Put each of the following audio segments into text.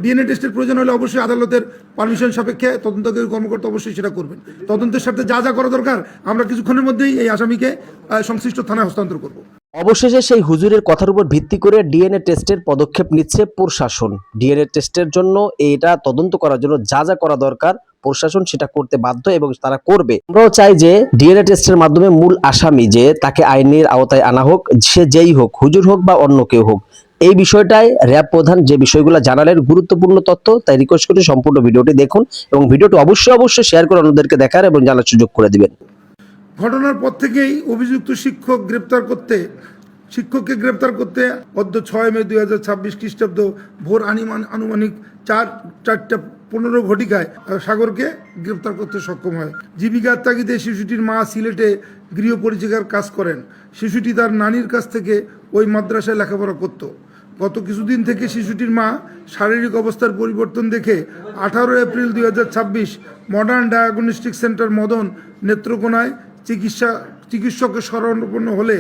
DNA টেস্টের প্রয়োজন হলে অবশ্যই আদালতের পারমিশন সাপেক্ষে তদন্তকারী কর্মকর্তা অবশ্যই সেটা করবেন। তদন্তের সাথে যা যা করা দরকার আমরা কিছুক্ষণের মধ্যেই এই আসামিকে সংশ্লিষ্ট থানায় হস্তান্তর করব। অবশেষে সেই হুজুরের কথার উপর ভিত্তি করে ডিএনএ টেস্টের পদক্ষেপ নিচ্ছে প্রশাসন। ডিএনএ টেস্টের জন্য এটা তদন্ত করার জন্য যা যা করা দরকার প্রশাসন সেটা করতে বাধ্য এবং তারা করবে। আমরাও চাই যে ডিএনএ টেস্টের মাধ্যমে মূল আসামি যে তাকে আইনের আওতায় আনা হোক, সে যেই হোক, হুজুর হোক বা অন্য কেউ হোক। এই বিষয়টাই র্যাব প্রধান যে বিষয়গুলো জানালেন গুরুত্বপূর্ণ তথ্য, তাই রিকোয়েস্ট করি সম্পূর্ণ ভিডিওটি দেখুন এবং ভিডিওটি অবশ্যই শেয়ার করে অন্যদেরকে দেখার এবং জানার সুযোগ করে দিবেন। ঘটনার পর থেকেই অভিযুক্ত শিক্ষককে গ্রেপ্তার করতে অদ্য 6 মে 2026 খ্রিস্টাব্দ ভোর আনুমানিক 4:15 ঘটিকায় সাগরকে গ্রেপ্তার করতে সক্ষম হয়। জীবিকার তাগিদে শিশুটির মা সিলেটে গৃহ পরিচারিকার কাজ করেন। শিশুটি তার নানির কাছ থেকে ওই মাদ্রাসায় লেখাপড়া করত। গত কিছুদিন থেকে শিশুটির মা শারীরিক অবস্থার পরিবর্তন দেখে 18 April 2026 modern diagnostic centre Madan নেত্রকোনায় চিকিৎসকের শরণাপন্ন হলে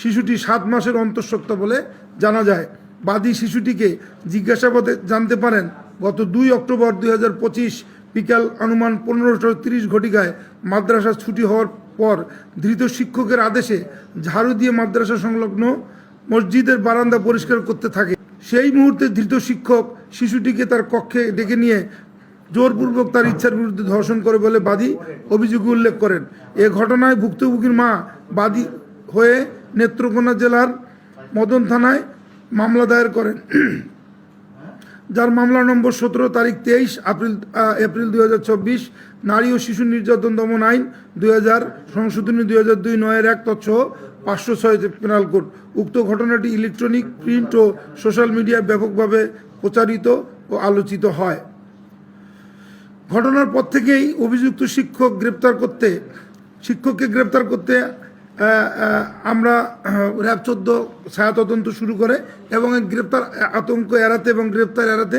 শিশুটি 7 মাসের অন্তঃসত্ত্বা বলে জানা যায়। বাদী শিশুটিকে জিজ্ঞাসাবাদে জানতে পারেন গত 2 অক্টোবর 2025 বিকাল অনুমান 15:30 ঘটিকায় মাদ্রাসা ছুটি হওয়ার পর ধৃত শিক্ষকের আদেশে ঝাড়ু দিয়ে মাদ্রাসা সংলগ্ন মসজিদের বারান্দা পরিষ্কার করতে থাকে। সেই মুহূর্তে ধৃত শিক্ষক শিশুটিকে তার কক্ষে ডেকে নিয়ে জোরপূর্বক তার ইচ্ছার বিরুদ্ধে ধর্ষণ করে বলে বাদী অভিযোগে উল্লেখ করেন। এ ঘটনায় ভুক্তভোগীর মা বাদী হয়ে নেত্রকোনা জেলার মদন থানায় মামলা দায়ের করেন, যার মামলা নম্বর 17 তারিখ 23 এপ্রিল 2024 নারী ও শিশু নির্যাতন দমন আইন 2000 সংশোধনী 2002 9-1 তৎসহ 506 পেনাল কোড। উক্ত ঘটনাটি ইলেকট্রনিক, প্রিন্ট ও সোশ্যাল মিডিয়ায় ব্যাপকভাবে প্রচারিত ও আলোচিত হয়। ঘটনার পর থেকেই অভিযুক্ত শিক্ষককে গ্রেপ্তার করতে আমরা র্যাব 14 ছায়া তদন্ত শুরু করে এবং গ্রেপ্তার আতঙ্ক এড়াতে এবং গ্রেপ্তার এড়াতে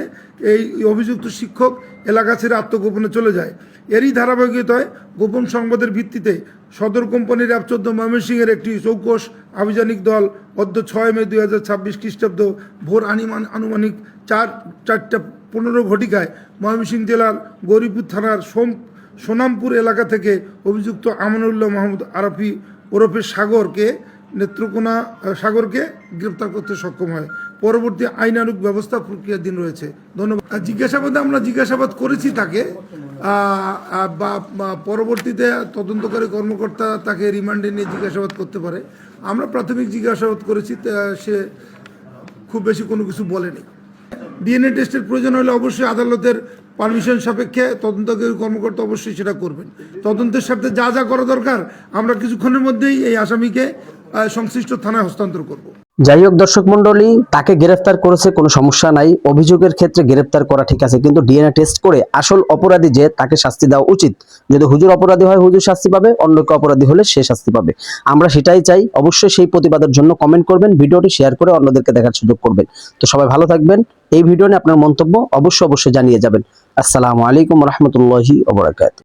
এই অভিযুক্ত শিক্ষক এলাকা ছেড়ে আত্মগোপনে চলে যায়। এরই ধারাবাহিকতায় গোপন সংবাদের ভিত্তিতে সদর কোম্পানি র্যাব 14 ময়মনসিংহের একটি চৌকস আভিযানিক দল অদ্য 6 মে 2026 খ্রিস্টাব্দ ভোর আনুমানিক 4:15 ঘটিকায় ময়মনসিংহ জেলার গৌরীপুর থানার সোনামপুর এলাকা থেকে অভিযুক্ত আমানুল্লাহ মাহমুদ আরাফি ওরফে সাগরকে গ্রেপ্তার করতে সক্ষম হয়। পরবর্তী আইনানুগ ব্যবস্থা প্রক্রিয়াধীন রয়েছে। ধন্যবাদ। আমরা জিজ্ঞাসাবাদ করেছি তাকে, বা পরবর্তীতে তদন্তকারী কর্মকর্তা তাকে রিমান্ডে নিয়ে জিজ্ঞাসাবাদ করতে পারে। আমরা প্রাথমিক জিজ্ঞাসাবাদ করেছি, সে খুব বেশি কোনো কিছু বলেনি। ডিএনএ টেস্টের প্রয়োজন হলে অবশ্যই আদালতের পারমিশন সাপেক্ষে তদন্তকারী কর্মকর্তা অবশ্যই সেটা করবেন। তদন্তের সাথে যা যা করা দরকার আমরা কিছুক্ষণের মধ্যেই এই আসামিকে সংশ্লিষ্ট থানায় হস্তান্তর করব। যাই হোক দর্শক মন্ডলী, তাকে গ্রেফতার করেছে, কোনো সমস্যা নাই। অভিযোগের ক্ষেত্রে গ্রেফতার করা ঠিক আছে, কিন্তু ডিএনএ টেস্ট করে আসল অপরাধী যে তাকে শাস্তি দেওয়া উচিত। যদি হুজুর অপরাধী হয় হুজুর শাস্তি পাবে, অন্য কেউ অপরাধী হলে সে শাস্তি পাবে। আমরা সেটাই চাই। অবশ্যই সেই প্রতিবাদের জন্য কমেন্ট করবেন, ভিডিওটি শেয়ার করে অন্যদেরকে দেখার সুযোগ করবেন। তো সবাই ভালো থাকবেন। এই ভিডিও নিয়ে আপনার মন্তব্য অবশ্যই জানিয়ে যাবেন। আসসালামু আলাইকুম রহমতুল্লাহি ওয়া বারাকাতুহু।